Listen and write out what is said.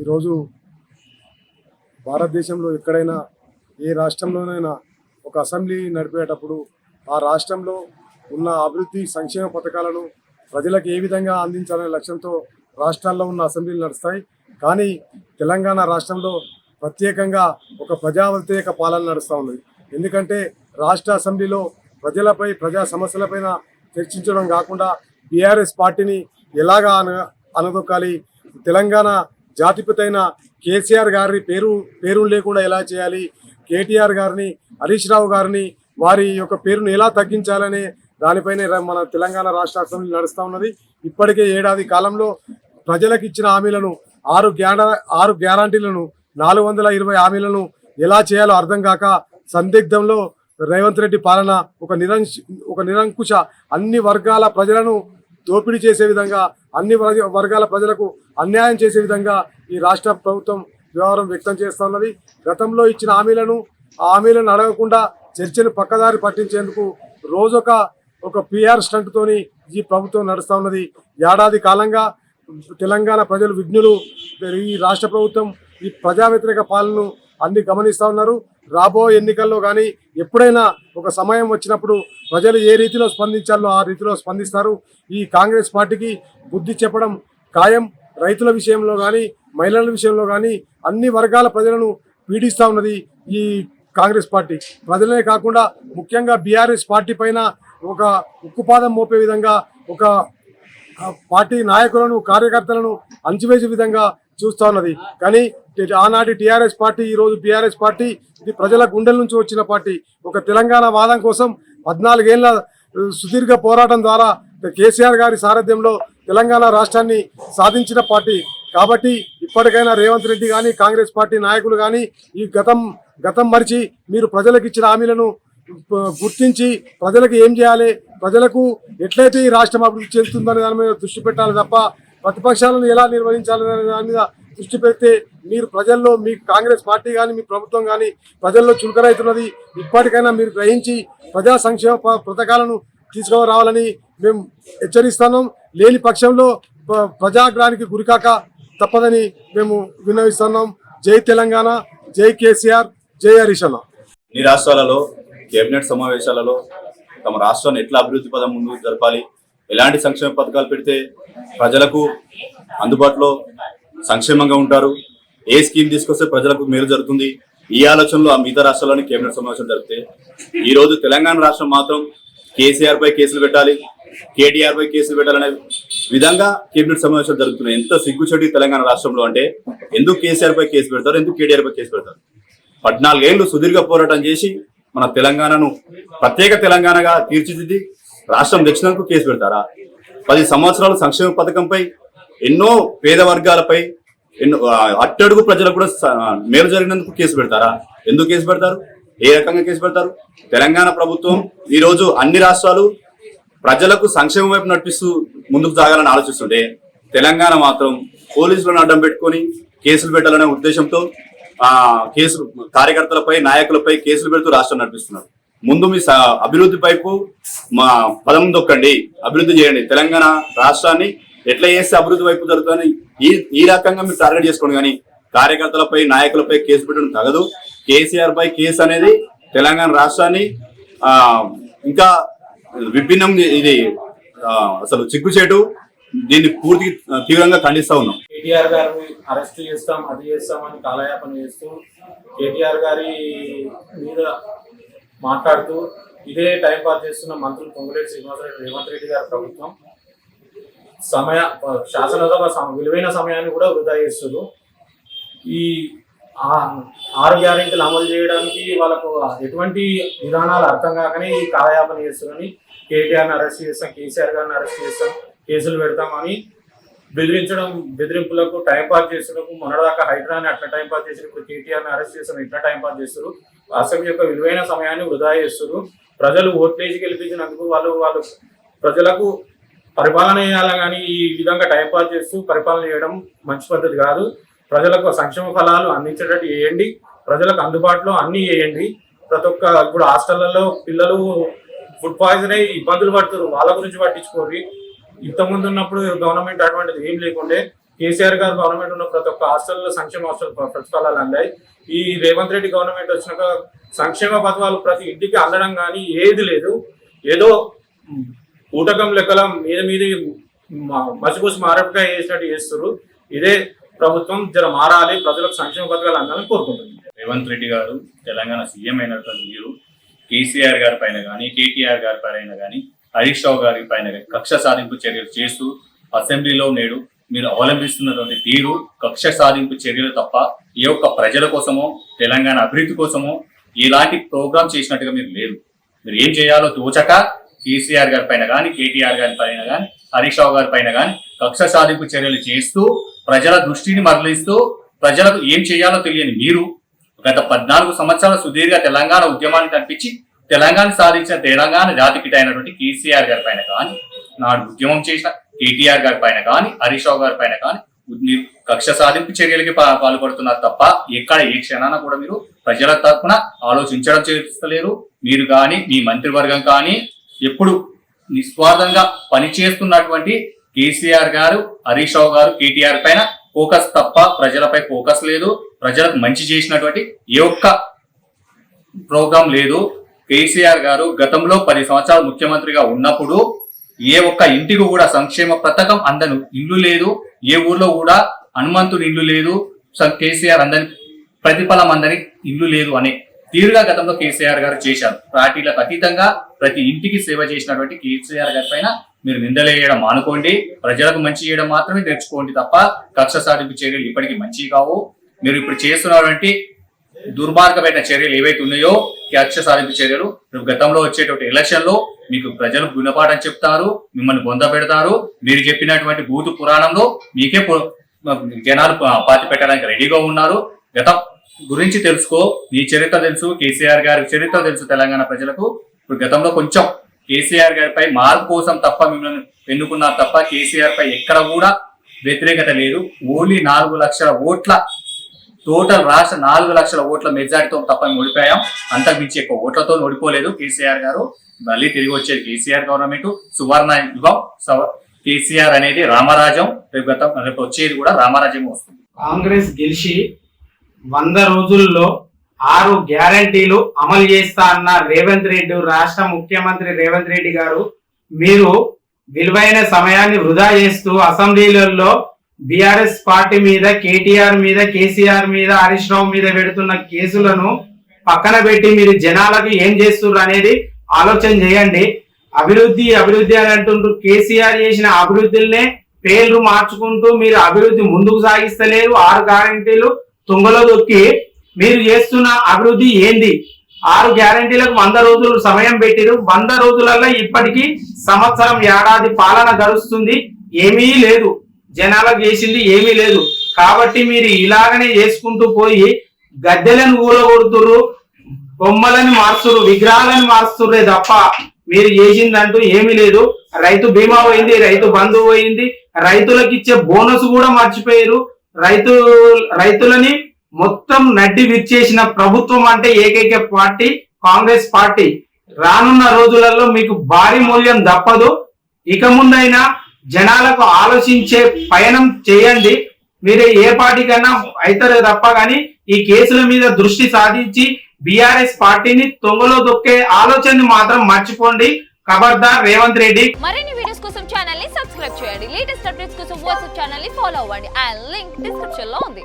ఈరోజు భారతదేశంలో ఎక్కడైనా ఏ రాష్ట్రంలోనైనా ఒక అసెంబ్లీ నడిపేటప్పుడు ఆ రాష్ట్రంలో ఉన్న అభివృద్ధి సంక్షేమ పథకాలను ప్రజలకు ఏ విధంగా అందించాలనే లక్ష్యంతో రాష్ట్రాల్లో ఉన్న అసెంబ్లీలు నడుస్తాయి. కానీ తెలంగాణ రాష్ట్రంలో ప్రత్యేకంగా ఒక ప్రజా వ్యతిరేక పాలన నడుస్తూ ఉన్నది. ఎందుకంటే రాష్ట్ర అసెంబ్లీలో ప్రజలపై ప్రజా సమస్యలపైన చర్చించడం కాకుండా బీఆర్ఎస్ పార్టీని ఎలాగా అనదొక్కాలి, తెలంగాణ జాతిపితైన కేసీఆర్ గారిని పేరు లేకుండా ఎలా చేయాలి, కేటీఆర్ గారిని, హరీష్ రావు గారిని వారి యొక్క పేరును ఎలా తగ్గించాలనే దానిపైనే మన తెలంగాణ రాష్ట్ర అసెంబ్లీ నడుస్తూ ఉన్నది. ఇప్పటికే ఏడాది కాలంలో ప్రజలకు ఇచ్చిన హామీలను 6 గ్యారంటీలను 420 హామీలను ఎలా చేయాలో అర్థం కాక సందిగ్ధంలో రేవంత్ రెడ్డి పాలన ఒక నిరంకుశ అన్ని వర్గాల ప్రజలను దోపిడీ చేసే విధంగా, అన్ని వర్గాల ప్రజలకు అన్యాయం చేసే విధంగా ఈ రాష్ట్ర ప్రభుత్వం వ్యవహారం వ్యక్తం చేస్తూ ఉన్నది. గతంలో ఇచ్చిన హామీలను అడగకుండా చర్చను పక్కదారి పట్టించేందుకు రోజొక పిఆర్ స్టంట్తోని ఈ ప్రభుత్వం నడుస్తూ ఉన్నది. ఏడాది కాలంగా తెలంగాణ ప్రజలు విఘ్నులు. ఈ రాష్ట్ర ప్రభుత్వం ఈ ప్రజా వ్యతిరేక పాలనను అన్ని గమనిస్తూ ఉన్నారు. రాబోయే ఎన్నికల్లో కానీ ఎప్పుడైనా ఒక సమయం వచ్చినప్పుడు ప్రజలు ఏ రీతిలో స్పందించాలో ఆ రీతిలో స్పందిస్తారు. ఈ కాంగ్రెస్ పార్టీకి బుద్ధి చెప్పడం ఖాయం. రైతుల విషయంలో కానీ, మహిళల విషయంలో కానీ అన్ని వర్గాల ప్రజలను పీడిస్తూ ఉన్నది ఈ కాంగ్రెస్ పార్టీ. ప్రజలనే కాకుండా ముఖ్యంగా బీఆర్ఎస్ పార్టీ పైన ఒక ఉక్కుపాదం మోపే విధంగా, ఒక పార్టీ నాయకులను, కార్యకర్తలను అణచివేసే విధంగా చూస్తూ ఉన్నది. కానీ ఆనాటి టీఆర్ఎస్ పార్టీ, ఈరోజు బీఆర్ఎస్ పార్టీ ఇది ప్రజల గుండెల నుంచి వచ్చిన పార్టీ. ఒక తెలంగాణ వాదం కోసం 14 ఏళ్ల సుదీర్ఘ పోరాటం ద్వారా కేసీఆర్ గారి సారథ్యంలో తెలంగాణ రాష్ట్రాన్ని సాధించిన పార్టీ. కాబట్టి ఇప్పటికైనా రేవంత్ రెడ్డి కానీ, కాంగ్రెస్ పార్టీ నాయకులు కానీ ఈ గతం మరిచి మీరు ప్రజలకు ఇచ్చిన హామీలను గుర్తించి ప్రజలకు ఏం చేయాలి, ప్రజలకు ఎట్లయితే ఈ రాష్ట్రం అభివృద్ధి చెందుతుందనే దాని మీద దృష్టి పెట్టాలి తప్ప ప్రతిపక్షాలను ఎలా నిర్వహించాలనే దాని మీద దృష్టి పెడితే మీరు ప్రజల్లో, మీ కాంగ్రెస్ పార్టీ కానీ, మీ ప్రభుత్వం కానీ ప్రజల్లో చులకనవుతున్నది. ఇప్పటికైనా మీరు గ్రహించి ప్రజా సంక్షేమ పథకాలను తీసుకురావాలని మేము హెచ్చరిస్తున్నాం. లేని పక్షంలో ప్రజాగ్రహానికి గురికాక తప్పదని మేము విన్నవిస్తున్నాం. జై తెలంగాణ, జై కేసీఆర్, జై హరీష్ అన్న. ఈ రాష్ట్రాలలో కేబినెట్ సమావేశాలలో తమ రాష్ట్రాన్ని ఎట్లా అభివృద్ధి పదం ముందుకు జరపాలి, ఎలాంటి సంక్షేమ పథకాలు పెడితే ప్రజలకు అందుబాటులో సంక్షేమంగా ఉంటారు, ఏ స్కీమ్ తీసుకొస్తే ప్రజలకు మేలు జరుగుతుంది, ఈ ఆలోచనలో ఆ మిగతా రాష్ట్రాల్లోని కేబినెట్ సమావేశం జరిగితే ఈ రోజు తెలంగాణ రాష్ట్రం మాత్రం కేసీఆర్ పై కేసులు పెట్టాలి, కేటీఆర్ పై కేసులు పెట్టాలనే విధంగా కేబినెట్ సమావేశం జరుగుతున్నాయి. ఎంత సిగ్గుచెడి తెలంగాణ రాష్ట్రంలో అంటే ఎందుకు కేసీఆర్ పై కేసు పెడతారు, ఎందుకు కేటీఆర్ పై కేసు పెడతారు? 14 ఏళ్లు సుదీర్ఘ పోరాటం చేసి మన తెలంగాణను ప్రత్యేక తెలంగాణగా తీర్చిదిద్ది రాష్ట్రం తెచ్చినందుకు కేసు పెడతారా? 10 సంవత్సరాలు సంక్షేమ పథకంపై ఎన్నో పేద వర్గాలపై అట్టడుగు ప్రజలకు కూడా మేలు జరిగినందుకు కేసు పెడతారా? ఎందుకు కేసు పెడతారు? ఏ రకంగా కేసు పెడతారు? తెలంగాణ ప్రభుత్వం ఈ రోజు అన్ని రాష్ట్రాలు ప్రజలకు సంక్షేమం వైపు నడిపిస్తూ ముందుకు సాగాలని ఆలోచిస్తుంటే తెలంగాణ మాత్రం పోలీసులను అడ్డం పెట్టుకొని కేసులు పెట్టాలనే ఉద్దేశంతో కేసులు కార్యకర్తలపై, నాయకులపై కేసులు పెడుతూ రాష్ట్రం నడిపిస్తున్నారు. ముందు మీ అభివృద్ధి వైపు మా పదం దొక్కండి, అభివృద్ధి చేయండి. తెలంగాణ రాష్ట్రాన్ని ఎట్లా చేస్తే అభివృద్ధి వైపు జరుగుతుందని ఈ రకంగా మీరు టార్గెట్ చేసుకోండి. కానీ కార్యకర్తలపై, నాయకులపై కేసు పెట్టడం తగదు. కేసీఆర్ పై కేసు అనేది తెలంగాణ రాష్ట్రాన్ని ఇంకా విభిన్నం, ఇది అసలు చిక్కుచేటు. దీన్ని పూర్తి తీవ్రంగా ఖండిస్తా ఉన్నాం. కేటీఆర్ గారిని అరెస్ట్ చేస్తాం, అది చేస్తామని కాలయాపన చేస్తూ కేటీఆర్ గారి మీద మాట్లాడుతూ ఇదే టైం పాస్ చేస్తున్న మంత్రులు పొంగులేటి శ్రీనివాసరెడ్డి, రేవంత్ రెడ్డి గారి ప్రభుత్వం శాసనసభ విలువైన సమయాన్ని కూడా వృధా చేస్తున్నారు. ఈ 6 గ్యారెంటీలు అమలు చేయడానికి వాళ్ళకు ఎటువంటి విధానాలు అర్థం కాకనే ఈ కాలయాపన చేస్తున్నారని, కేటీఆర్ని అరెస్ట్ చేస్తాం, కేసీఆర్ గారిని అరెస్ట్ చేస్తాం, కేసులు పెడతామని బెదిరింపులకు టైంపాస్ చేస్తున్నకు మొన్నదాకా హైడ్రాని అట్లా టైంపాస్ చేసి ఇప్పుడు కేటీఆర్ని అరెస్ట్ చేస్తున్నారు, ఇట్లా టైంపాస్ చేస్తారు. అసెంబ్లీ యొక్క విలువైన సమయాన్ని వృధా చేస్తారు. ప్రజలు ఓట్లేసి గెలిపించినందుకు వాళ్ళు ప్రజలకు పరిపాలన చేయాలి, కానీ ఈ విధంగా టైంపాస్ చేస్తూ పరిపాలన చేయడం మంచి పద్ధతి కాదు. ప్రజలకు సంక్షేమ ఫలాలు అందించేటట్టు చేయండి, ప్రజలకు అందుబాటులో అన్నీ చేయండి. ప్రతి ఒక్క ఇప్పుడు హాస్టళ్లలో పిల్లలు ఫుడ్ పాయిజన్ అయ్యి ఇబ్బందులు పడుతున్నారు, వాళ్ళ గురించి పట్టించుకోరు. ఇంతకుముందు ఉన్నప్పుడు గవర్నమెంట్ అటువంటిది ఏం లేకుండే కేసీఆర్ గారు గవర్నమెంట్ ఉన్న ప్రతి ఒక్క హాస్టల్లో సంక్షేమ హాస్టల్ ప్రతిఫలాలు అందాయి. ఈ రేవంత్ రెడ్డి గవర్నమెంట్ వచ్చినాక సంక్షేమ పథకాలు ప్రతి ఇంటికి అందడం కానీ ఏది లేదు. ఏదో ఊటకం లెక్కల మీద మసిపూసి మారపకాయ చేసినట్టు చేస్తారు. ఇదే ప్రభుత్వం జర మారాలి, ప్రజలకు సంక్షేమ పథకాలు అందాలని కోరుకుంటున్నాను. రేవంత్ రెడ్డి గారు తెలంగాణ సీఎం అయినటువంటి మీరు కేసీఆర్ గారి పైన కానీ కేటీఆర్ గారి పైన కానీ హరీష్ రావు గారి పైన కానీ కక్ష సాధింపు చర్యలు చేస్తూ అసెంబ్లీలో నేడు మీరు అవలంబిస్తున్నటువంటి తీరు కక్ష సాధింపు చర్యలు తప్ప ఏ ఒక్క ప్రజల కోసమో తెలంగాణ అభివృద్ధి కోసమో ఇలాంటి ప్రోగ్రామ్ చేసినట్టుగా మీరు లేరు. మీరు ఏం చేయాలో తోచక కేసీఆర్ గారి పైన కానీ కేటీఆర్ గారి పైన కానీ హరీష్ రావు గారి పైన కానీ కక్ష సాధింపు చర్యలు చేస్తూ ప్రజల దృష్టిని మరలిస్తూ ప్రజలకు ఏం చేయాలో తెలియని మీరు గత 14 సంవత్సరాల సుదీర్ఘ తెలంగాణ ఉద్యమాన్ని కనిపించి తెలంగాణ సాధించిన తెలంగాణ జాతిపిత అయినటువంటి కేసీఆర్ గారి పైన కానీ నాడు ఉద్యమం చేసిన కేటీఆర్ గారి పైన కానీ హరీష్ రావు గారి పైన కానీ మీరు కక్ష సాధింపు చర్యలకి పాల్పడుతున్నారు తప్ప ఎక్కడ ఏ క్షణాన కూడా మీరు ప్రజల తరఫున ఆలోచించడం చేస్తలేరు. మీరు కానీ మీ మంత్రివర్గం కానీ ఎప్పుడు నిస్వార్థంగా పనిచేస్తున్నటువంటి కేసీఆర్ గారు హరీష్ రావు గారు కేటీఆర్ పైన ఫోకస్ తప్ప ప్రజలపై ఫోకస్ లేదు. ప్రజలకు మంచి చేసినటువంటి ఏ ఒక్క ప్రోగ్రాం లేదు. కేసీఆర్ గారు గతంలో 10 సంవత్సరాలు ముఖ్యమంత్రిగా ఉన్నప్పుడు ఏ ఒక్క ఇంటికి కూడా సంక్షేమ పథకం అందని ఇల్లు లేదు. ఏ ఊర్లో కూడా హనుమంతుని ఇల్లు లేదు. కేసీఆర్ అందని ప్రతిఫలం అందని ఇల్లు లేదు అనే తీరుగా గతంలో కేసీఆర్ గారు చేశారు. పార్టీలకు అతీతంగా ప్రతి ఇంటికి సేవ చేసినటువంటి కేసీఆర్ గారి పైన మీరు నిందలేయడం మానుకోండి. ప్రజలకు మంచి చేయడం మాత్రమే నేర్చుకోండి తప్ప కక్ష సాధింపు చర్యలు ఇప్పటికీ మంచి కావు. మీరు ఇప్పుడు చేస్తున్నటువంటి దుర్మార్గమైన చర్యలు ఏవైతే ఉన్నాయో కక్ష సాధింపు చర్యలు గతంలో వచ్చేటువంటి ఎలక్షన్ లో మీకు ప్రజలు గుణపాఠం చెప్తారు, మిమ్మల్ని బొంద పెడతారు. మీరు చెప్పినటువంటి భూతు పురాణంలో మీకే జనాలు పాతి పెట్టడానికి రెడీగా ఉన్నారు. గతం గురించి తెలుసుకో, నీ చరిత్ర తెలుసు, కేసీఆర్ గారి చరిత్ర తెలుసు తెలంగాణ ప్రజలకు. ఇప్పుడు గతంలో కొంచెం కేసీఆర్ గారిపై మార్పు కోసం తప్ప మిమ్మల్ని ఎన్నుకున్నారు తప్ప కేసీఆర్ పై ఎక్కడ కూడా వ్యతిరేకత లేదు. ఓన్లీ 4 లక్షల ఓట్ల టోటల్ రాష్ట్ర 4 లక్షల ఓట్ల మెజార్టీతో తప్ప ఓడిపోయాం. అంతకుమించి ఎక్కువ ఓట్లతో ఓడిపోలేదు కేసీఆర్ గారు. మళ్ళీ తిరిగి వచ్చేది కేసీఆర్ గవర్నమెంట్ సువర్ణ యుగం. కేసీఆర్ అనేది రామరాజ్యం. రేపు వచ్చేది కూడా రామరాజ్యం వస్తుంది. కాంగ్రెస్ గెలిచి 100 రోజుల్లో 6 గ్యారంటీలు అమలు చేస్తా అన్న రేవంత్ రెడ్డి, రాష్ట్ర ముఖ్యమంత్రి రేవంత్ రెడ్డి గారు, మీరు విలువైన సమయాన్ని వృధా చేస్తూ అసెంబ్లీలలో బీఆర్ఎస్ పార్టీ మీద, కేటీఆర్ మీద, కేసీఆర్ మీద, హరీష్ రావు మీద పెడుతున్న కేసులను పక్కన పెట్టి మీరు జనాలకు ఏం చేస్తున్నారు అనేది ఆలోచన చేయండి. అభివృద్ధి అభివృద్ధి అని అంటుంటూ కేసీఆర్ చేసిన అభివృద్ధులనే పేర్లు మార్చుకుంటూ మీరు అభివృద్ధి ముందుకు సాగిస్తలేరు. 6 గ్యారంటీలు తుంగలో దొక్కి మీరు చేస్తున్న అభివృద్ధి ఏంది? 6 గ్యారంటీలకు 100 రోజులు సమయం పెట్టిరు. 100 రోజులలో ఇప్పటికీ సంవత్సరం, ఏడాది పాలన గడుస్తుంది. ఏమీ లేదు, జనాలకు చేసింది ఏమీ లేదు. కాబట్టి మీరు ఇలాగనే చేసుకుంటూ పోయి గద్దెలను ఊలగొడుతురు, బొమ్మలను మార్చురు, విగ్రహాలను మార్చురే తప్ప మీరు చేసిందంటూ ఏమీ లేదు. రైతు బీమా పోయింది, రైతు బంధు పోయింది, రైతులకు ఇచ్చే బోనస్ కూడా మర్చిపోయారు. రైతులని మొత్తం నడ్డి విచ్చేసిన ప్రభుత్వం అంటే ఏకైక పార్టీ కాంగ్రెస్ పార్టీ. రానున్న రోజులలో మీకు భారీ మూల్యం తప్పదు. ఇక ముందైనా జనాలకు ఆలోచించే పయనం చేయండి. మీరు ఏ పార్టీ కన్నా అవుతారో తప్ప కానీ ఈ కేసుల మీద దృష్టి సాధించి బీఆర్ఎస్ పార్టీని తొంగలో దొక్కే ఆలోచనని మాత్రం మర్చిపోండి. ఖబర్దార్ రేవంత్ రెడ్డి. మరిన్ని వీడియోస్ కోసం ఛానల్ ని సబ్స్క్రైబ్ చేయండి. లేటెస్ట్ అప్డేట్స్ కోసం వాట్సాప్ ఛానల్ ని ఫాలో అవ్వండి. ఆ లింక్ డిస్క్రిప్షన్ లో ఉంది.